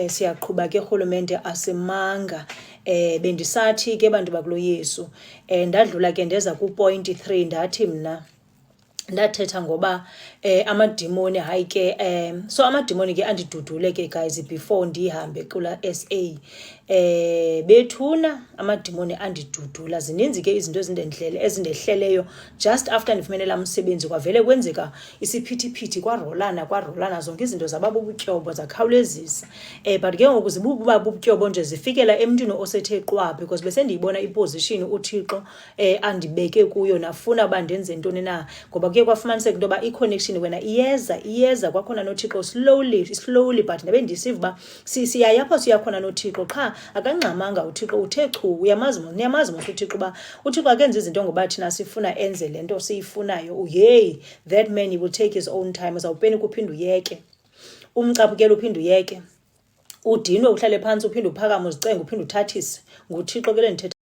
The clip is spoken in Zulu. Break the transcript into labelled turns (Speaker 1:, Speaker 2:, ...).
Speaker 1: siyaqhuba ke urhulumente asimanga. Bendisathi ke bantu bakulo Yesu, ndadlula ke ndeza ku-point 3 ndathi mna ndathetha ngoba amadimoni hayi ke so amadimoni ke andidudule ke guys before ndihambe kula SA. Bethuna amadimoni andidudula, zininzi ke izinto ezindehleleyo just after ndifumenela umsebenzi kwavele kwenzeka isiphithiphithi kwarolana zonke izinto zababubutyobo zakhawulezisa. But ke ngoku zibububa bubutyobo nje zifikela emntwini osethe qwa because bese ndiyibona iposition uThixo andibeke kuyo nafuna uba ndenze ntoni na, ngoba kuye kwafumaniseka into yoba i-connection wena iyeza kwakhona noThixo slowly but ndabe ndisiva uba siyaya apho siyakhona noThixo qha akangxamanga uThixo, uthe chu. Niyamazi mos uThixo uba uThixo akenza izinto ngoba thina sifuna enze le nto siyifunayo. That man he will take his own time. Uzawupeni kuphinde uyeke umcaphukela, uphinde uyeke udinwe, uhlale phantsi, uphinde uphakame, uzicenge, uphinde uthathise. NguThixo ke le ndithetha